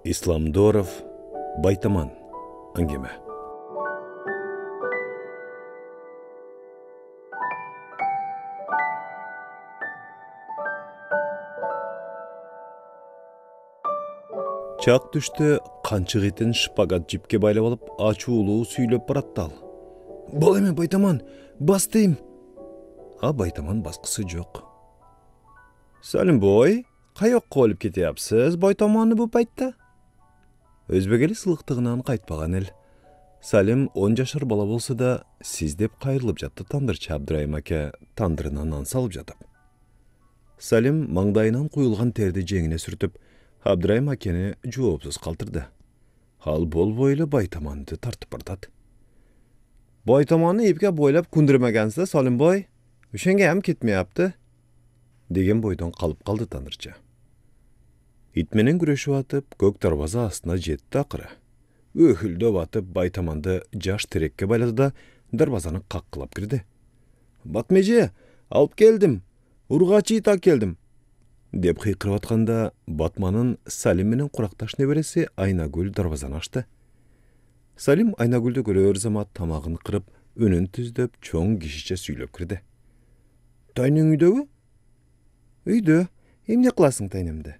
Исламдоров, Байтаман. Әңгеме. Чак түшті қанчық етін шпагат жіпке байлап алып, ачуулуу сүйлөп бараттал. Бол эме Байтаман, бастайым. Байтаман басқысы жоқ. Салим бой, қайоққа олып кетеяпсыз Байтаманны бұл пайтта? Өзбегелі сылықтығынан қайтпаған ел. Салим 10 жашар бала болса да, сіз деп қайрылып жатты тандырчы Абдырайым аке тандырынан нан салып жатып. Салим маңдайынан құйылған терді жеңіне сүртіп, Абдырайым акені жуапсыз қалтырды. Ал бол бойлы Байтаманды тартып бардады. Байтаманны епке бойлап күндірмегенсі, Салим бой, үшенге әм кетмейапты, деген бойдан қалып қалды тандырчы. Итменен күрешіп атып, көк дарбаза астына жетті ақыры. Өхілді батып Байтаманды жаш терекке байлады да, дарбазаны қаққылап кірді. Батмеже, алып келдім, ұрғачы ита келдім. Деп қиқырып атқанда, Батманын Салимменен құрақташ небересі Айнагүл дарбазаны ашты. Салим Айнагүлді көрер замат тамағын қырып, өнін түздіп, чоң кишіче сүйлеп кірді. Тайның үйдегі? Үйді, емне қыласың тайнымды?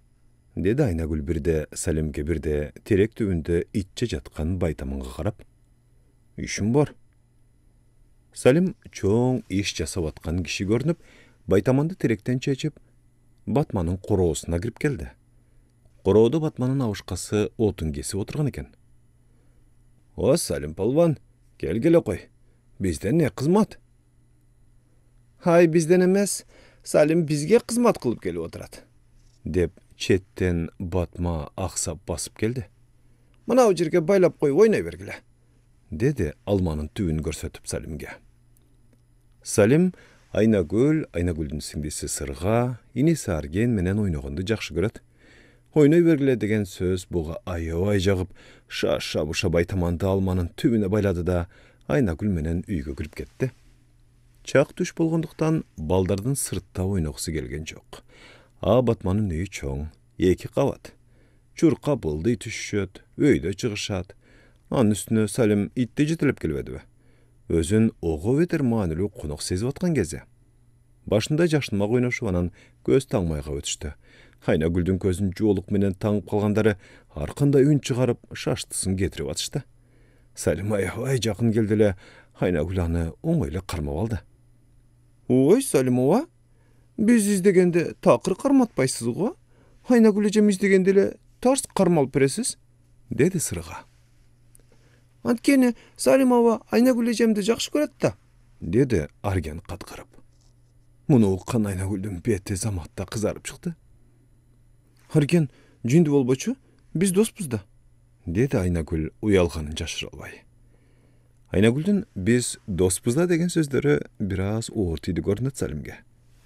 Деді Айнагүл бірде Салимге бірде терек түбінде итче жатқан Байтаманға қарап. Үйшім бар. Салим чоң иш жасап атқан киши көрініп, Байтаманды теректен чечіп, Батманын қороосына кіріп келді. Қорооды Батманын ауышқасы отын кесіп отырған екен. О, Салим палван, келгелі қой. Бізден не қызмат? Хай, бізден емес, Салим бізге қызмат қылып келіп отырады. Деп четтен Батма ақсап басып келді. Мынау жерге байлап қой, ойнай бергілі. Деді алманын түбін көрсетіп Салимге. Салим Айнагүлдің сіңдесі Сырға, инесі Арген менен ойнағанды жақшы көреді. Ойнай бергіле деген сөз бұға ай жағып, шаша-бұша Байтаманды алманын түбіне байлады да, Айнагүл менен үйге кіріп кетті. Чақ түш болғандықтан балдардың сыртта ойнағысы келген жоқ. Батманын үйі чоң, екі қават. Чурқа бұлды түшшет, өйді чығышат. Анын үстіне Салим итті жетіліп келбеді бі. Өзін оғы ветер маңылу қонақ сезіп атқан кезі. Башында жашынмақ ойнашу анан көз таңмайға өтішті. Айнагүлдің көзін жолық менен таңып қалғандары арқында үн шығарып шаштысын кетіріп атышты. Салим ай жақын келділі, Айнагүл аны оңайлы қармап алды. Ой, Салим оға, біз іздегенде тақыр қарматпайсыз оға? Айнагүл ежем іздегенделі тарс қармалып бересіз? Деді Сырға. Анткені Салим ава Айнагүл ежемді жақшы көретті, деді Арген қатқарып. Мұны оққан Айнагүлдің беті заматта қызарып шықты. Арген, жинді болбачу, біз доспыз да, деді Айнагүл ұялғанын жашыралбай. Айнагүлдің біз доспыз да деген сөздері біраз оғыртыйды көрінет Салимге.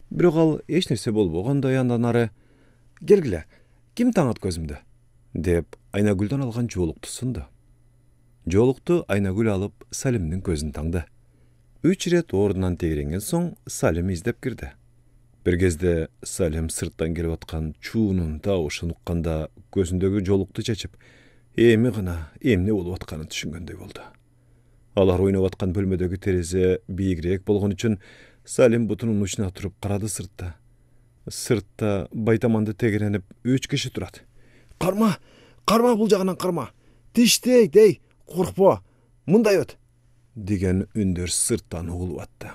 Бірақ ал ешнерсе болбоғандай андан ары, келгілі, кім таңат көзімді? Деп Айнагүлдің алған жолықты сұнды. Жолықты Айнагүл алып Салимнің көзін таңды. 3 рет орнынан тегеренген соң Салим издеп кірді. Бір кезде Салим сырттан келіп атқан чуунун дауышын ұққанда көзіндегі жолықты чечіп, емі ғына емне болып атқанын түшінгендей болды. Алар ойнап атқан бөлмедегі терезе биігірек болған үшін Салим бұтының ұшына тұрып қарады сыртта. Сыртта Байтаманды тегереніп 3 кіші тұрады. Қарма бұл жағынан қарма. Тиштей, дей, қорқпа, мұндай өт, деген үндер сырттан ұғылып атты.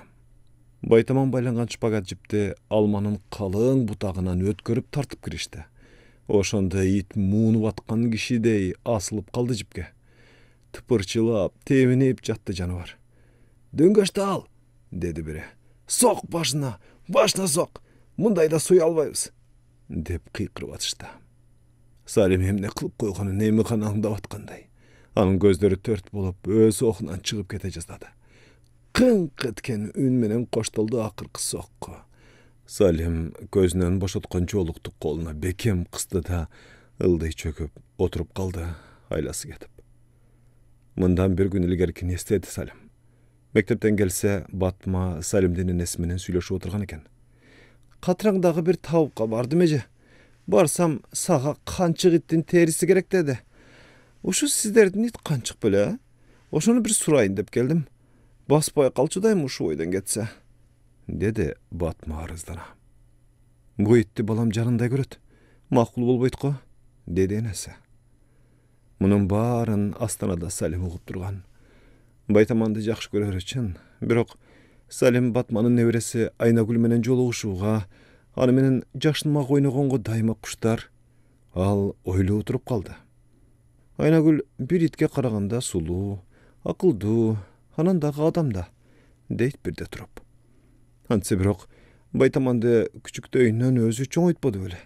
Байтаман байланған шпагат жіпте алманын қалың бұтағынан өткөріп тартып кірішті. Ошонда ит муынып атқан кишидей асылып қалды жіпке. Тыпырчылап, темінеп жатты жануар. Дөңгөшті ал, деді бірі. Соқ башына соқ, мұндайда суй албайбыз, деп қиқырып атышты. Салим емне қылып қойғанын емі ғана аңдап атқандай. Анын көздері төрт болып, өз оқынан шығып кете жаздады. Қыңқ еткен үнменен қошталды ақырқы соққы. Салим көзінен бошотқан жолықты қолына бекем қысты да, ылдай чөкіп, отырып қалды, айласы кетіп. Мындан бір күн ілгеркін естеді Салим. Мектептен келсе, Батма Салимден енесіменен сөйлешіп отырған екен. Katırаңдағы bir tavukka bardым eje. Barsam sağa kançık itin terisi gerek dedi. Oşu sizlerden it kançık böyle ha? Oşunu bir surayın dep geldim. Basbay kalçıdayım uşu oydan getse. Dedi Batma arızdana. Bu itti balam canında görüt. Makul bolbayt ko, dedi enesi. Munun barın Astanada Salim uğup durgan. Baytamandı jakşı görür için, birok Salim Batmanın nevresi Aynagül menen joluguşuğa, anı menen jaşınmak oynagongo daima kuştar, al oylu oturup kaldı. Aynagül bir itke karaganda sulu, akıldı, hanandağı adamda, deyit bir de turup. Hansı birok, Baytamandı küçük döyünden özü çoğun oytmadı öyle.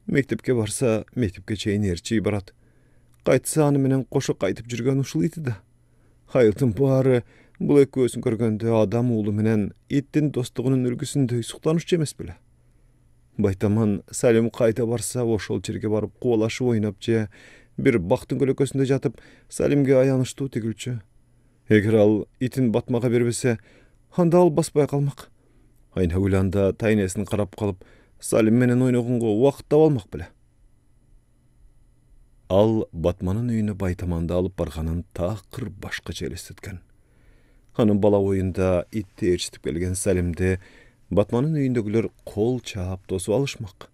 Mektepke barsa, mektepke çeyin erçi barat. Qaytsa anı menen koşu qaytıp жүрген uşul iti da. Hayatın bari, bu ek gözün görgende adam oğlu menen ittin dostluğunun ürgüsünde suqtanuş emes bile. Baytaman Salim qayta barsa oşol жерге barıp kovalaşı oynapça bir baktın kölökösünde jatıp Salimge ayanıştı tegülçü. Eger al itin batmaga berbese, handa al basbay kalmak. Ayna uylanda taynesini qarap kalıp Salim menen oynagongo vaqt almak bile. Al Batmanın öýüne Baytamanda alıp barganın taaqır başkaça elestetken. Hanın bala oyunda itti eriştip gelgen Salimde Batmanın öýündegiler kol çaap dosu alışmak.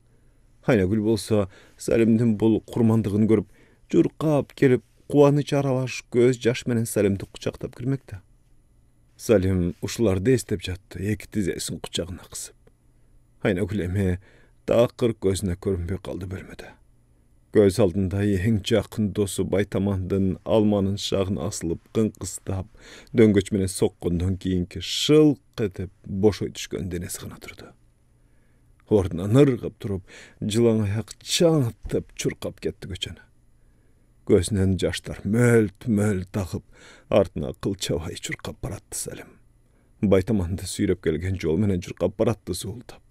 Aynagül bolsa Salimdin bul kurmandygyny görüp jurkap gelip kuwanyç aralaş göz jaş menen Salimdi kucактап kirmekde. Salim uşularda estep jatty, eki tizesin kucağına kısıp. Aynagül eme taaqır gözüne görünbey kaldı bölmede. Göz aldında en jakyn dosu Baytamandın almanın şağına asılıp kınkıstap, döngöçmene sokkundan kiyinki şılk edip boş oy düşkön denesi gına turdu. Ordunan ırgıp turup, jılan ayak çaňıtıp çurkap ketdi göçene. Gözünen jaşlar mölt takıp, artına kıl çavayı çurkap baratdı Salim. Baytamandı süýrep gelgen jol menen çurkap baratdı suultap.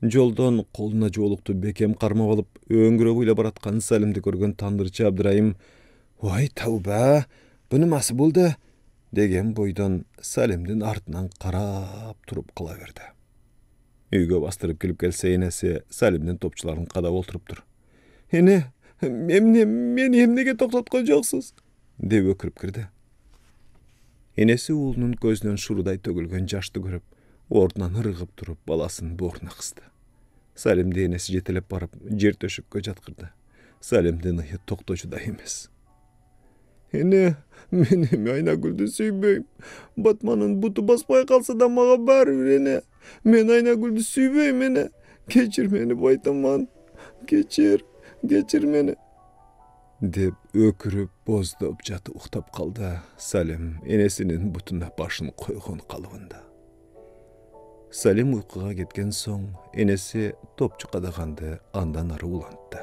Joldan koluna joluktu bekem karmap alıp öňgüre boýla baratkan Salimdi görgen Tandırçı Abdırayım, "Vay tawba, bu nimäsi boldy?" degen boydan Salimdin artынан qarap turup kalaverdi. Üýge bastırıp gelip gelse enesi Salimdin topçularyny kadap oturupdur. "Ene, meni emnege toktatkan joksuz?" dep ökürüp kirdi. Enesi uulunun gözünden şuruday tögülgen jaşty görüp, ordunan ırgıp turup balasyny boğruna kısdı. Salim de enesi jetelep barıp jer töşükke jatkırdy. Salimdin ıhı toktoçu da emes. "Ene, men Aynagüldi süýbeýim. Batmanın butu basbay kalsa da maga baribir ene. Men Aynagüldi süýbeýim ene. Geçir meni Baytaman. Geçir meni." dep ökürüp bozdap jaty uktap kaldı. Salim enesinin butuna başını koygon kalıbında. Salim uykuga ketken soň enesi topçu kadagandy, andan ary ulantdy.